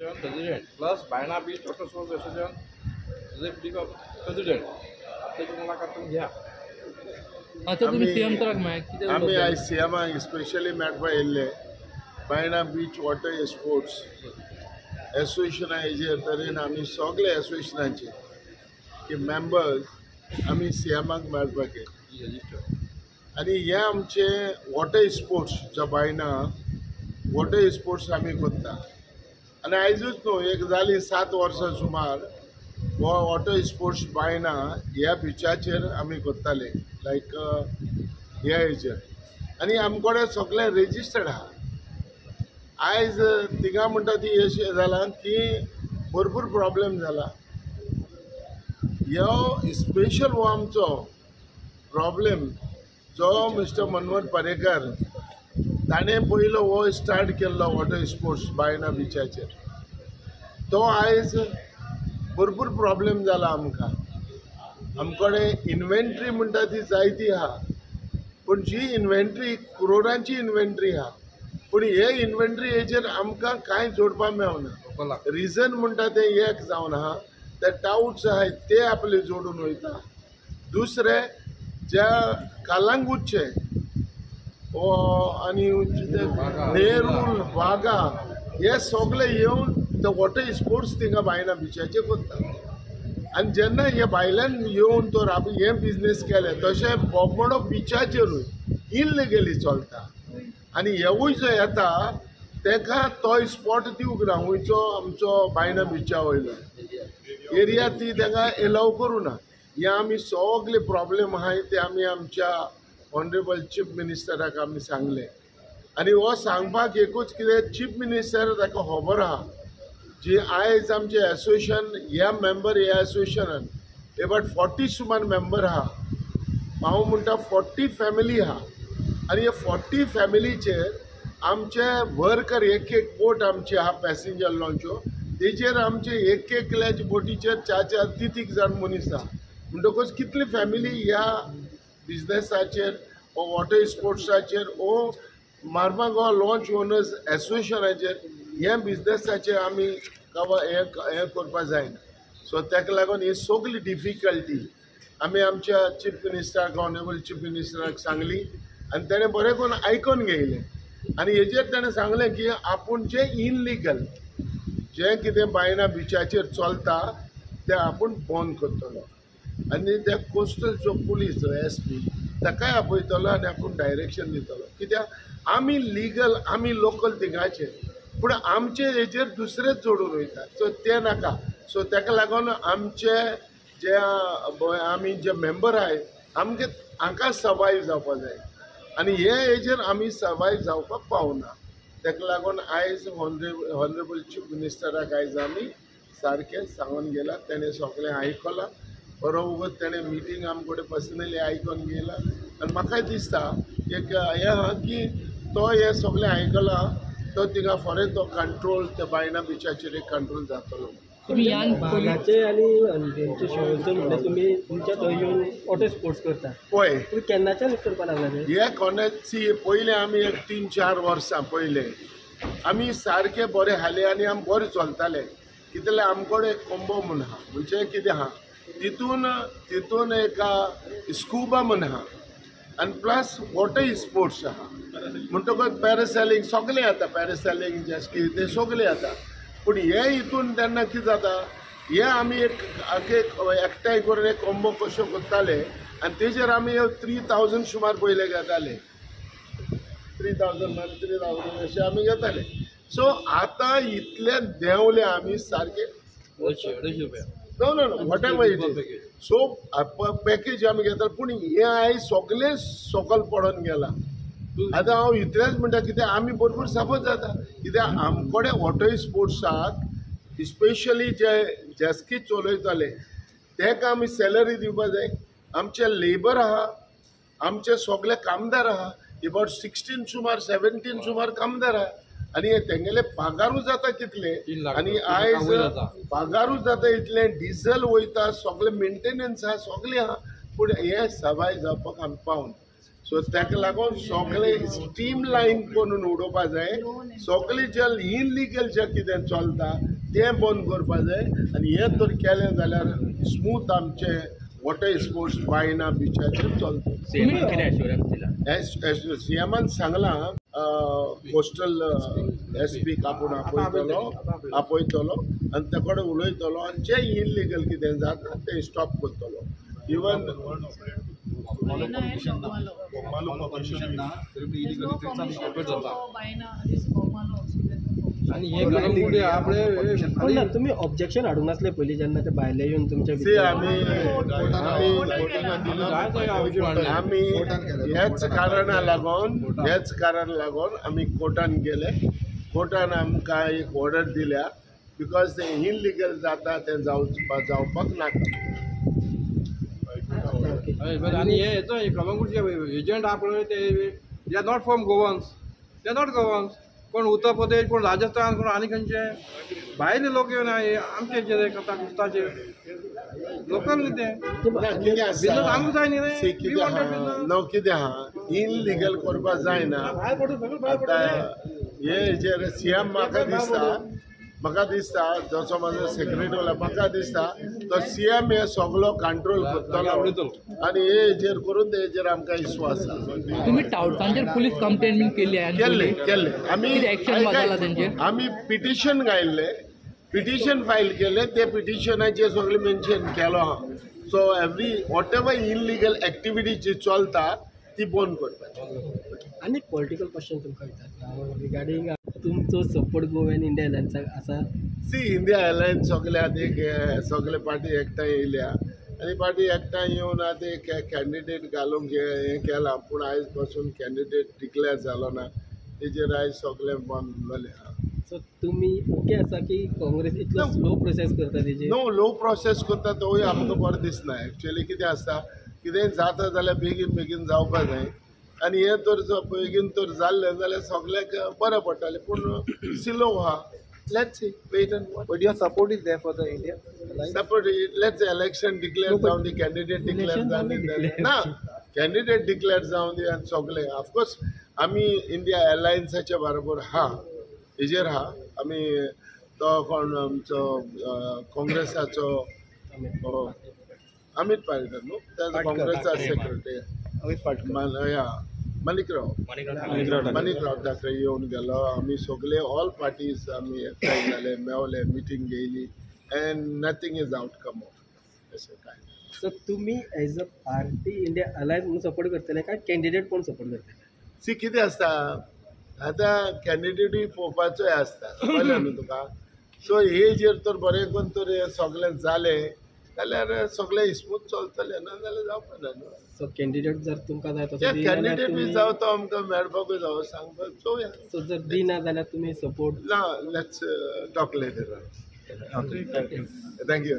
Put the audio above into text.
President plus Baina Beach Water Sports Association executive of president त्याची मुलाखत तुम्ही घ्या. आता तुम्ही सीएम तराक माय कितें आमी आयज सीएमाक स्पेशली मेळपाक येयल्ले बायणा बीच वॉटर स्पोर्ट्स एसोसिएशना हेजेर तरेन आमी सगळे एसोसिएशनाचे की मेंबर्स आमी सीएमाक मेळपाक येयले आनी हे आमचे वॉटर स्पोर्ट्स जो बायणा वॉटर स्पोर्ट्स आमी करता आनी आयजूच न्हू एक जाली 7 वर्सां सुमार हो वॉटर स्पोर्ट्स बायणा ह्या बिचाचेर आमी करताले लायक ह्या हेचेर आनी आमकोडे सगळे रेजिस्टर्ड आहा. आयज थिंगा म्हणटा ती अशें जालां की भरपूर प्रॉब्लेम जाला. ह्यो स्पेशल हो आमचो प्रॉब्लेम जो मिस्टर मनोहर पर्रेकर ताणें पयलो हो स्टार्ट केल्लो वॉटर स्पोर्ट्स बायणा बिचाचेर. तो आयज भरपूर प्रॉब्लेम जाला आमकां. आमकोडे इन्व्हेंट्री म्हणटा ती जायती आहा पूण जी इन्व्हेंट्री करोडांची इन्व्हेंट्री आहा पूण हे इन्व्हेंट्री हेचेर आमकां कांय जोडपाक मेळना. रिजन म्हणटा ते एक जावन आहा ते टाउट्स आहाय ते आपले जोडून वयता. दुसरे ज्या कालांगूटचे आनी नेरूल वागा हे सगळे येवन ते वॉटर स्पोर्ट्स थिंगा बायणा बिचाचेर करता. आनी जेन्ना हे भायल्यान येवन तो हे बिजनेस केले तशें बोगमोडो बिचाचेरूय इल्लिगली चलता आनी हेवूय जो येता तेका तो स्पॉट दिवंक ना वयचो आमचो बायणा बिचा वयलो एरिया ती तेका एलाव करूं ना. हे आमी सगळे प्रॉब्लेम आहाय ते आमी आमच्या ऑनरेबल चीफ मिनिस्टराक आमी सांगले आनी हो सांगपाक एकूच कितें चीफ मिनिस्टर ताका खबर आहा जी आयज आमचे एसोसिएशन ह्या मेंबर ह्या एसोसिएशनान एबाउट 40 सुमार मेंबर आहा. हांव म्हणटा 40 फॅमिली आहा आनी हे 40 फॅमिलीचेर आमचे वर्कर एक बोट आमची आहा पॅसेंजर लॉन्च्यो तेजेर आमचे एकल्याच बोटीचेर 4 3 जाण मनीस आहा. म्हणटकच कितली फॅमिली ह्या बिजनेसाचेर वो वॉटर स्पोर्ट्साचेर वो मार्मागांव लॉन्च ओनर्स एसोसिएशनाचेर ह्या बिजनेसाचेर आमी हे करपा जायना. सो ताका लागून ही सगळी डिफिकल्टी आमी आमच्या चीफ मिनिस्टराक ऑनरेबल चीफ मिनिस्टराक सांगली आनी ताणें बरें करून आयकून घेयलें आनी हेजेर ताणें सांगलें की आपूण जें इनलिगल जें कितें बायणा बिचाचेर चलता तें आपूण बंद करतलो आनी त्या कोस्टलचो पुलीस SP ताकाय आपयतलो आनी आपूण डायरेक्शन दितलो. कित्याक आमी लिगल आमी लोकल थिंगाचे पूण आमचे हेचेर दुसरेच जोडून वयता सो ते नाका. सो ताका लागून आमचे जे आमी जे मेंबर आहाय आमगे हांकां सर्वायव जावपा जाय आनी हे हेचेर आमी सर्वायव जावपाक पावना. ताका लागून आयज ऑनरेबल चीफ मिनिस्टराक आयज आमी सारकें सांगून गेला. तेणें सगळें आयकलां बरोबर. तेणें मिटींग आमकोडे पर्सनली आयकून घेयला आनी म्हाकाय दिसता एक हें आहा की तो हें सगळें आयकलां तो थिंगा फॉरेन तो कंट्रोल ते बायणा बिचाचेर एक कंट्रोल जातलो. तुम्ही यान बागाचे आनी तेंचे शेवलचे म्हणल्यार तुमी तुमच्या थंय येवन वॉटर स्पोर्ट्स करता पळय तुमी केन्नाच्यान करपा लागला ते हे कोणाची पयलें आमी एक 3-4 वर्सां पयलें आमी सारके बरे हाले आनी आमी बरें चलताले. कितें आमकोडे कोंबो म्हूण आहा म्हणजे कितें आहा तितून एक स्कुबा म्हूण आहा आनी प्लस वॉटर स्पोर्ट्स आहा म्हणटकच पॅरासेलींग सगळें जाता. पॅरासेलींग जेस्की ते सगळें जाता पूण हे हितून तेन्ना कितें जाता हे आमी एक एकठांय करून एक कोंबो कशें करताले आनी तेजेर आमी 3000 सुमार पयले घेताले. 3000 अशें आमी घेताले. सो आतां इतले देंवले आमी सारके 250 रुपया no whatever it is. So package आमी घेता पूण हे आयज सगळें सकल पडून गेला. आतां हांव इतलेंच म्हणटा कितें आमी भरपूर सफर जाता कित्याक आमकोडे वॉटर स्पोर्ट्साक स्पेशली जे जेस्की चलयताले तेका आमी सॅलरी दिवपाक जाय. आमचे लेबर आहा आमचे सगळे कामदार आहा अबाउट 16 सुमार 17 सुमार कामदार आहा आनी तेंगेले पागारूच जाता कितले आनी आयज पागारूच जाता इतले डिझल वयता सगळे मेंटेनन्स आहा सगळें आहा पूण हे सर्वायव जावपाक आमी पावना. सो ताका लागून सगळे स्ट्रीम लायन करून उडोवपा जाय. सगळे जे इनलिगल जे कितें चलता तें बंद करपा जाय आनी हें जर केलें जाल्यार स्मूथ आमचे वॉटर स्पोर्ट्स बायना बिचाचेर चलता. सीएमान सांगलां कोस्टल SP आपूण आपयतलो आनी ते कडेन उलयतलो आनी जे इनलिगल कितें जाता तें स्टॉप करतलो. इवन आणि हे घडामोडी आपले पण ना तुम्ही ऑब्जेक्शन हाडूंक नासले पयलीं जेन्ना ते भायले येवन तुमच्या आमी हेच कारण लागून आमी कोर्टान गेले. कोर्टान आमकां एक ऑर्डर दिल्या बिकॉज ते इनलिगल जाता ते जावपाक नाका. आणि हे कलंगूटचे एजंट आपले ते आर नॉट फ्रॉम गोवन्स, ते नॉट गोवन्स. कोण उत्तर प्रदेश, कोण राजस्थान, कोण आनी खंयचे भायले लोक येवन आमचे जे करता कुस्ताचे लोकल कितें बिजनस सांगूंक जाय न्ही रे. कितें आहा इनलिगल करपा जायना. हे CM म्हाका दिसता जसो म्हाजो सेक्रेटरी म्हाका दिसता तो CM हे सगळो कंट्रोल करतलो आनी हेजेर करून हेजेर आमकां विश्वास आसा. तुम्ही टावटांचेर पुलीस कंप्लेंट बीन केली आहे? केल्ले आमी पिटिशन फायल केले. ते पिटिशनाचेर सगळे मेन्शन केलो आहा. So whatever illegal activity जी चलता ती बंद करपाची. आनी पॉलिटिकल क्वेश्चन तुमकां विचारता रिगार्डींग तुमचो सपोर्ट गोवन इंडिया अलायन्साक आसा? इंडिया अलायन्स सगळे पार्टी एकठांय येयल्या आनी पार्टी एकठांय येवन आतां एक कॅन्डिडेट घालूंक हें केलां. पूण आयज पासून कॅन्डिडेट डिक्लेअर जालो ना. तेजेर आयज सगळें बंद जालें. सो तुमी ओके आसा की काँग्रेस इतलो स्लो प्रोसेस करता तेजी? नो, लो प्रोसेस करता तोय आमकां बरो दिसना. एक्चुअली कितें आसता कितेंय जाता जाल्यार बेगीन जावपा जाय आनी हें तर बेगीन तर जाल्लें जाल्यार सगळ्याक बरें पडटलें. पूण सिलो आहा. Let's see, wait and watch. But your support is there for the India? Support, let's election declare down the candidate declare down the ना candidate declare down the and सगळे. Of course आमी इंडिया अलायन्साच्या बरोबर हा हेजेर हा. आमी तो कोण आमचो काँग्रेसाचो अमित पालकर न्हू त्या काँग्रेसा सेक्रेटरी मणिकराव ठाकरे येवन गेलो. आमी सगळे ऑल पार्टीज आमी एकठांय जाले, मेवले, मिटींग घेयली and nothing is outcome of अशें कांय. सो तुमी as a party India alliance म्हणून सपोर्ट करतले काय कॅन्डिडेट कोण सपोर्ट करतले? कितें आसता आतां कॅन्डिडेटूय पळोवपाचोय आसता कळ्ळें न्हू तुका. सो हेजेर तर बरें करून तर सगळें जालें जाल्यार सगळें स्मूथ चलतलें ना जाल्यार जावपा ना न्हू. सो कॅन्डिडेट जर तुमकां जाय तसो कॅन्डिडेट बी जावं तो आमकां मेळपाकूय जावं सांगपाक चोवया. सो जर दिना जाल्यार तुमी सपोर्ट ना. Let's talk later. थँक्यू.